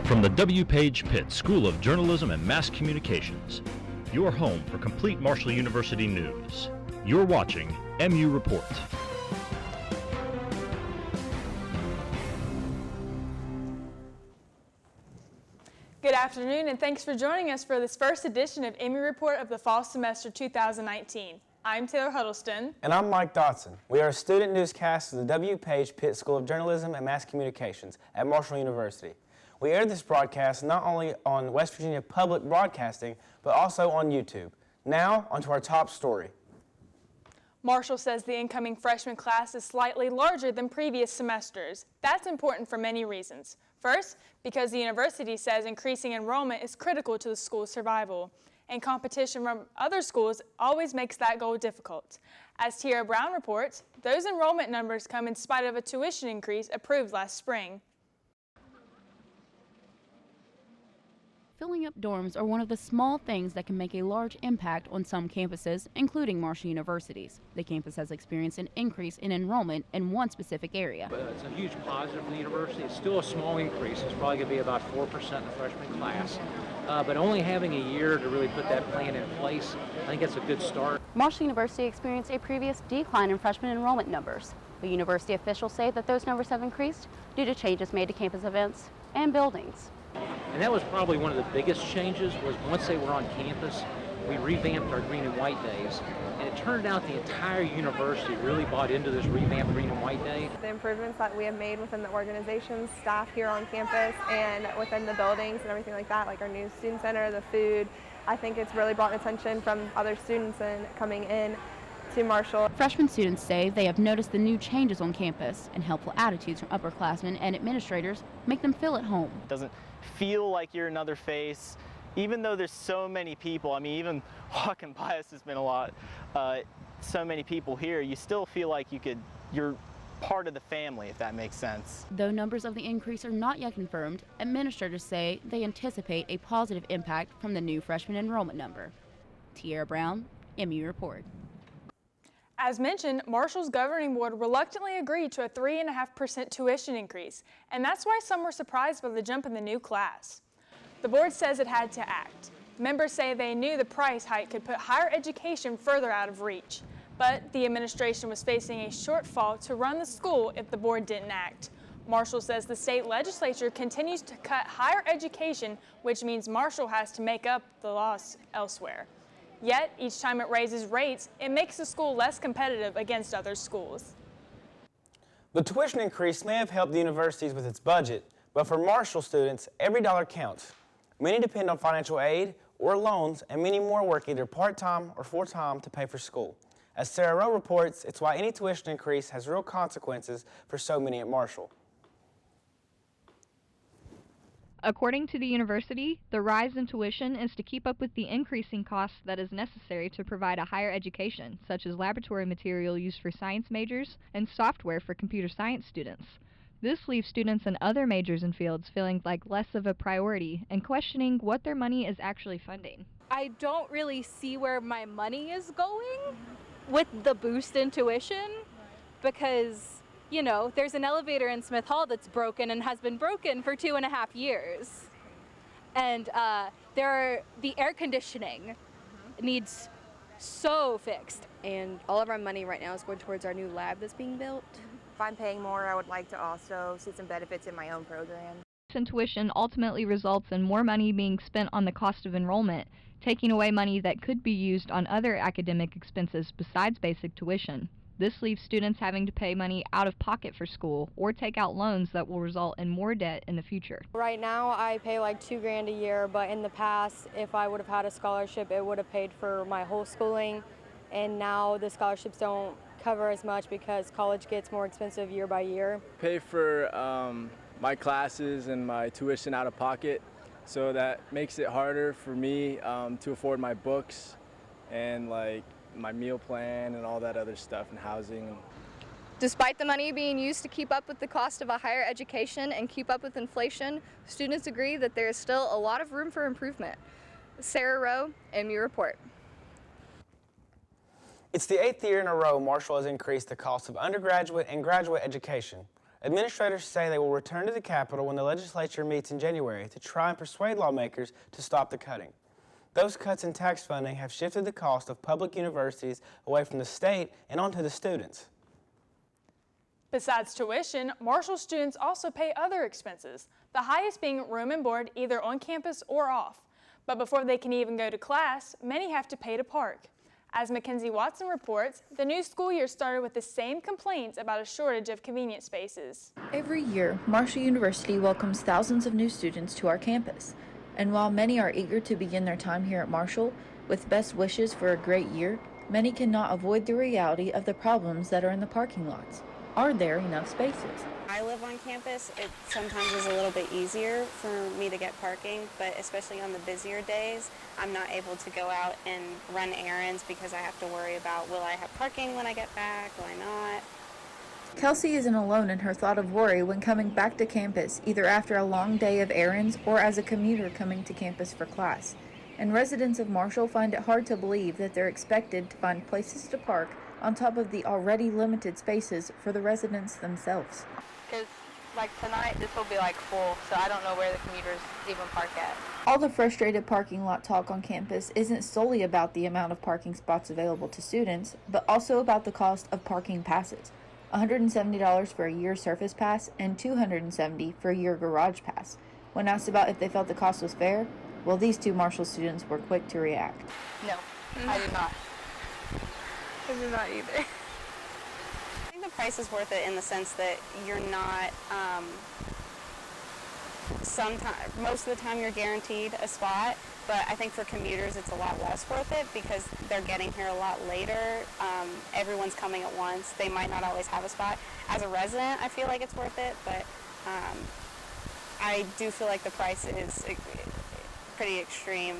From the W. Page Pitt School of Journalism and Mass Communications, your home for complete Marshall University news. You're watching MU Report. Good afternoon, and thanks for joining us for this first edition of MU Report of the Fall Semester 2019. I'm Taylor Huddleston. And I'm Mike Dotson. We are a student newscast of the W. Page Pitt School of Journalism and Mass Communications at Marshall University. We air this broadcast not only on West Virginia Public Broadcasting, but also on YouTube. Now, onto our top story. Marshall says the incoming freshman class is slightly larger than previous semesters. That's important for many reasons. First, because the university says increasing enrollment is critical to the school's survival, and competition from other schools always makes that goal difficult. As Tierra Brown reports, those enrollment numbers come in spite of a tuition increase approved last spring. Filling up dorms are one of the small things that can make a large impact on some campuses, including Marshall University's. The campus has experienced an increase in enrollment in one specific area. But it's a huge positive for the university. It's still a small increase. It's probably going to be about 4% in the freshman class. But only having a year to really put that plan in place, I think that's a good start. Marshall University experienced a previous decline in freshman enrollment numbers. But university officials say that those numbers have increased due to changes made to campus events and buildings. And that was probably one of the biggest changes, was once they were on campus, we revamped our green and white days. And it turned out the entire university really bought into this revamped green and white day. The improvements that we have made within the organizations, staff here on campus, and within the buildings and everything like that, like our new student center, the food, I think it's really brought attention from other students and coming in to Marshall. Freshman students say they have noticed the new changes on campus, and helpful attitudes from upperclassmen and administrators make them feel at home. It doesn't feel like you're another face, even though there's so many people. I mean, even walking by us has been a lot. So many people here, you still feel like you're part of the family, if that makes sense. Though numbers of the increase are not yet confirmed, administrators say they anticipate a positive impact from the new freshman enrollment number. Tierra Brown, MU Report. As mentioned, Marshall's governing board reluctantly agreed to a 3.5% tuition increase, and that's why some were surprised by the jump in the new class. The board says it had to act. Members say they knew the price hike could put higher education further out of reach, but the administration was facing a shortfall to run the school if the board didn't act. Marshall says the state legislature continues to cut higher education, which means Marshall has to make up the loss elsewhere. Yet, each time it raises rates, it makes the school less competitive against other schools. The tuition increase may have helped the universities with its budget, but for Marshall students, every dollar counts. Many depend on financial aid or loans, and many more work either part-time or full-time to pay for school. As Sarah Rowe reports, it's why any tuition increase has real consequences for so many at Marshall. According to the university, the rise in tuition is to keep up with the increasing costs that is necessary to provide a higher education, such as laboratory material used for science majors and software for computer science students. This leaves students in other majors and fields feeling like less of a priority and questioning what their money is actually funding. I don't really see where my money is going with the boost in tuition because, you know, there's an elevator in Smith Hall that's broken and has been broken for 2.5 years. And the air conditioning needs so fixed. And all of our money right now is going towards our new lab that's being built. If I'm paying more, I would like to also see some benefits in my own program. Tuition ultimately results in more money being spent on the cost of enrollment, taking away money that could be used on other academic expenses besides basic tuition. This leaves students having to pay money out of pocket for school or take out loans that will result in more debt in the future. Right now I pay like $2,000 a year, but in the past, if I would have had a scholarship, it would have paid for my whole schooling. And now the scholarships don't cover as much because college gets more expensive year by year. Pay for my classes and my tuition out of pocket, so that makes it harder for me to afford my books and like my meal plan and all that other stuff and housing. Despite the money being used to keep up with the cost of a higher education and keep up with inflation, students agree that there is still a lot of room for improvement. Sarah Rowe, MU Report. It's the 8th year in a row Marshall has increased the cost of undergraduate and graduate education. Administrators say they will return to the Capitol when the legislature meets in January to try and persuade lawmakers to stop the cutting. Those cuts in tax funding have shifted the cost of public universities away from the state and onto the students. Besides tuition, Marshall students also pay other expenses, the highest being room and board either on campus or off. But before they can even go to class, many have to pay to park. As Mackenzie Watson reports, the new school year started with the same complaints about a shortage of convenience spaces. Every year, Marshall University welcomes thousands of new students to our campus. And while many are eager to begin their time here at Marshall with best wishes for a great year, many cannot avoid the reality of the problems that are in the parking lots. Are there enough spaces? I live on campus. It sometimes is a little bit easier for me to get parking, but especially on the busier days, I'm not able to go out and run errands because I have to worry about, will I have parking when I get back? Will I not? Kelsey isn't alone in her thought of worry when coming back to campus, either after a long day of errands or as a commuter coming to campus for class. And residents of Marshall find it hard to believe that they're expected to find places to park on top of the already limited spaces for the residents themselves. Because like tonight, this will be like full, so I don't know where the commuters even park at. All the frustrated parking lot talk on campus isn't solely about the amount of parking spots available to students, but also about the cost of parking passes. $170 for a year surface pass and $270 for a year garage pass. When asked about if they felt the cost was fair, well, these two Marshall students were quick to react. No, I did not. I do not either. I think the price is worth it in the sense that you're not, most of the time you're guaranteed a spot, but I think for commuters it's a lot less worth it because they're getting here a lot later. Everyone's coming at once. They might not always have a spot. As a resident, I feel like it's worth it, but I do feel like the price is pretty extreme.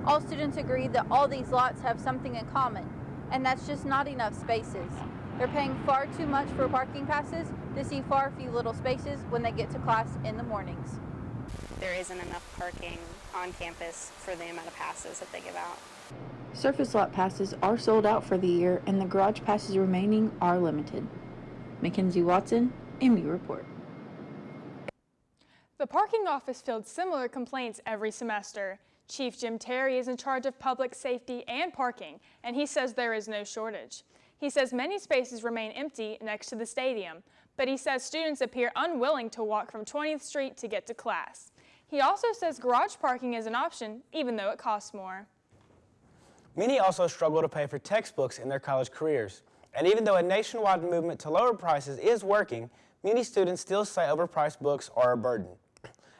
All students agree that all these lots have something in common, and that's just not enough spaces. They're paying far too much for parking passes to see far few little spaces when they get to class in the mornings. There isn't enough parking on campus for the amount of passes that they give out. Surface lot passes are sold out for the year, and the garage passes remaining are limited. Mackenzie Watson, MU Report. The parking office fields similar complaints every semester. Chief Jim Terry is in charge of public safety and parking, and he says there is no shortage. He says many spaces remain empty next to the stadium, but he says students appear unwilling to walk from 20th Street to get to class. He also says garage parking is an option, even though it costs more. Many also struggle to pay for textbooks in their college careers. And even though a nationwide movement to lower prices is working, many students still say overpriced books are a burden.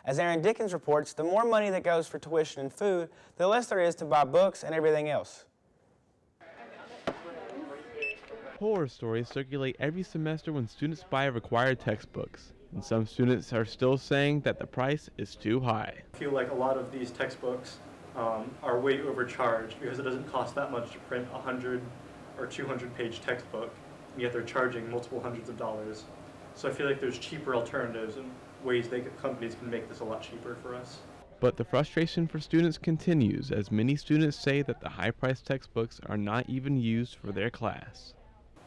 As Aaron Dickens reports, the more money that goes for tuition and food, the less there is to buy books and everything else. Horror stories circulate every semester when students buy required textbooks, and some students are still saying that the price is too high. I feel like a lot of these textbooks are way overcharged because it doesn't cost that much to print a 100 or 200 page textbook, and yet they're charging multiple hundreds of dollars. So I feel like there's cheaper alternatives and ways companies can make this a lot cheaper for us. But the frustration for students continues as many students say that the high-priced textbooks are not even used for their class.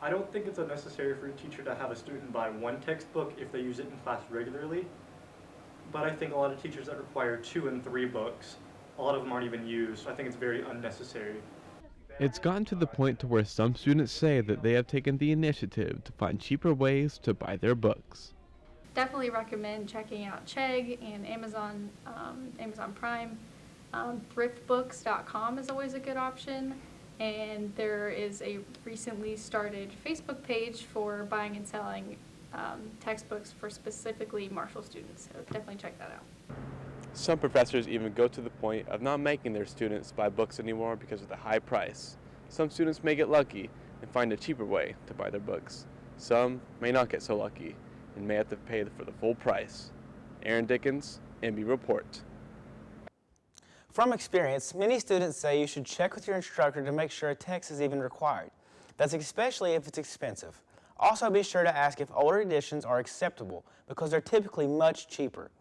I don't think it's unnecessary for a teacher to have a student buy one textbook if they use it in class regularly, but I think a lot of teachers that require 2 and 3 books, a lot of them aren't even used, so I think it's very unnecessary. It's gotten to the point to where some students say that they have taken the initiative to find cheaper ways to buy their books. Definitely recommend checking out Chegg and Amazon Prime. Thriftbooks.com is always a good option, and there is a recently started Facebook page for buying and selling textbooks for specifically Marshall students, so definitely check that out. Some professors even go to the point of not making their students buy books anymore because of the high price. Some students may get lucky and find a cheaper way to buy their books. Some may not get so lucky and may have to pay for the full price. Aaron Dickens, MB Report. From experience, many students say you should check with your instructor to make sure a text is even required. That's especially if it's expensive. Also be sure to ask if older editions are acceptable because they're typically much cheaper.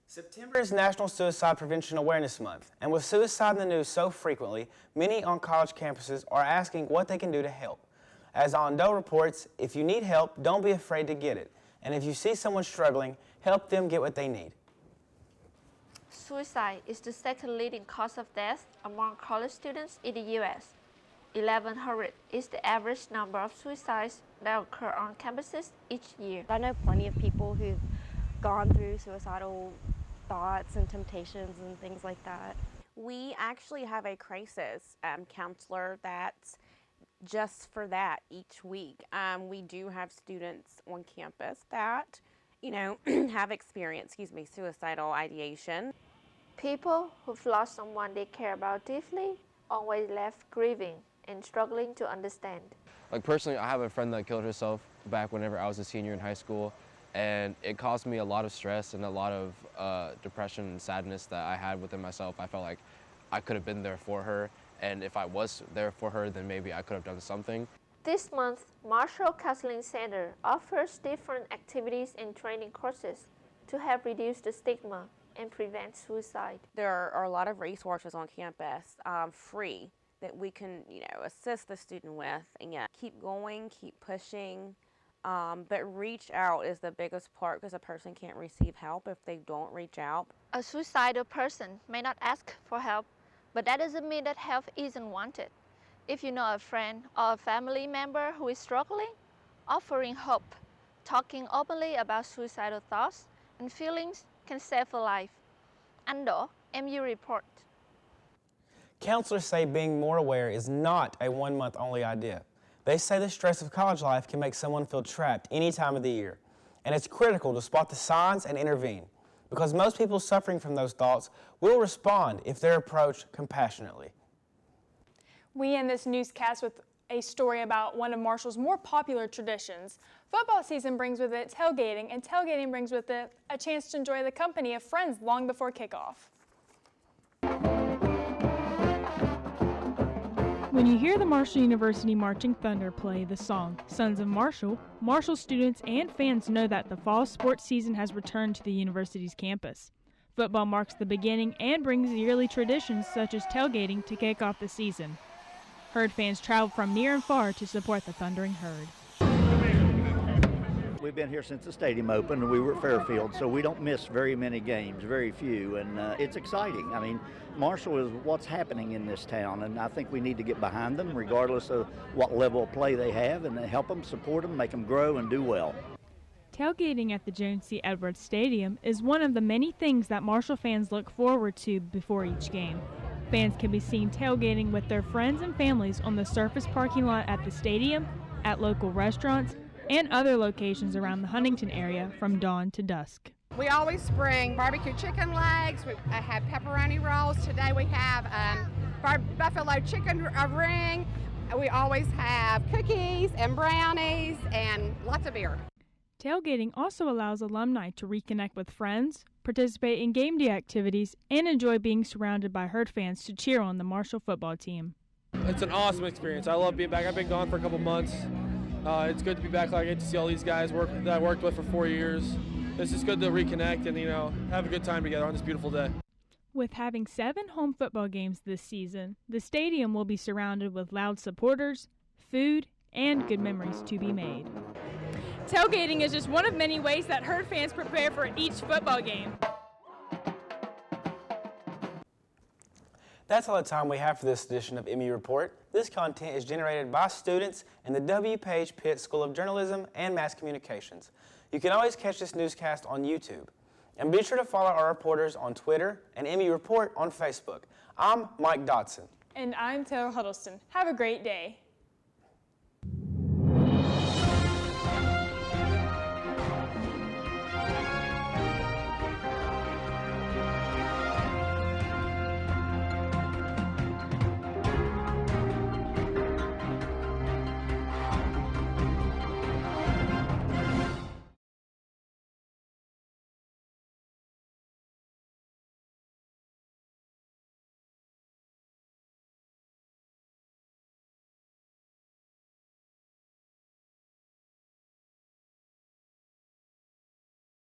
September is National Suicide Prevention Awareness Month, and with suicide in the news so frequently, many on college campuses are asking what they can do to help. As Ondo reports, if you need help, don't be afraid to get it. And if you see someone struggling, help them get what they need. Suicide is the second leading cause of death among college students in the U.S. 1,100 is the average number of suicides that occur on campuses each year. I know plenty of people who've gone through suicidal thoughts and temptations and things like that. We actually have a crisis counselor that's just for that each week. We do have students on campus that, have experienced, suicidal ideation. People who've lost someone they care about deeply always left grieving and struggling to understand. Like personally, I have a friend that killed herself back whenever I was a senior in high school, and it caused me a lot of stress and a lot of depression and sadness that I had within myself. I felt like I could have been there for her, and if I was there for her, then maybe I could have done something. This month, Marshall Counseling Center offers different activities and training courses to help reduce the stigma and prevent suicide. There are a lot of resources on campus, free, that we can, assist the student with. And keep going, keep pushing, but reach out is the biggest part, because a person can't receive help if they don't reach out. A suicidal person may not ask for help, but that doesn't mean that help isn't wanted. If you know a friend or a family member who is struggling, offering hope, talking openly about suicidal thoughts and feelings can save a life. Ando, MU report. Counselors say being more aware is not a one-month only idea. They say the stress of college life can make someone feel trapped any time of the year, and it's critical to spot the signs and intervene, because most people suffering from those thoughts will respond if they're approached compassionately. We end this newscast with a story about one of Marshall's more popular traditions. Football season brings with it tailgating, and tailgating brings with it a chance to enjoy the company of friends long before kickoff. When you hear the Marshall University Marching Thunder play the song Sons of Marshall, Marshall students and fans know that the fall sports season has returned to the university's campus. Football marks the beginning and brings yearly traditions such as tailgating to kick off the season. Herd fans travel from near and far to support the Thundering Herd. We've been here since the stadium opened, and we were at Fairfield, so we don't miss very many games, very few, and it's exciting. I mean, Marshall is what's happening in this town, and I think we need to get behind them regardless of what level of play they have, and help them, support them, make them grow and do well. Tailgating at the Jones C. Edwards Stadium is one of the many things that Marshall fans look forward to before each game. Fans can be seen tailgating with their friends and families on the surface parking lot at the stadium, at local restaurants, and other locations around the Huntington area from dawn to dusk. We always bring barbecue chicken legs. We have pepperoni rolls. Today we have buffalo chicken ring. We always have cookies and brownies and lots of beer. Tailgating also allows alumni to reconnect with friends, participate in game day activities, and enjoy being surrounded by Herd fans to cheer on the Marshall football team. It's an awesome experience. I love being back. I've been gone for a couple months. It's good to be back. I get to see all these guys that I worked with for 4 years. It's just good to reconnect and, have a good time together on this beautiful day. With having 7 home football games this season, the stadium will be surrounded with loud supporters, food, and good memories to be made. Tailgating is just one of many ways that Herd fans prepare for each football game. That's all the time we have for this edition of MU Report. This content is generated by students in the W. Page Pitt School of Journalism and Mass Communications. You can always catch this newscast on YouTube. And be sure to follow our reporters on Twitter and MU Report on Facebook. I'm Mike Dodson. And I'm Taylor Huddleston. Have a great day.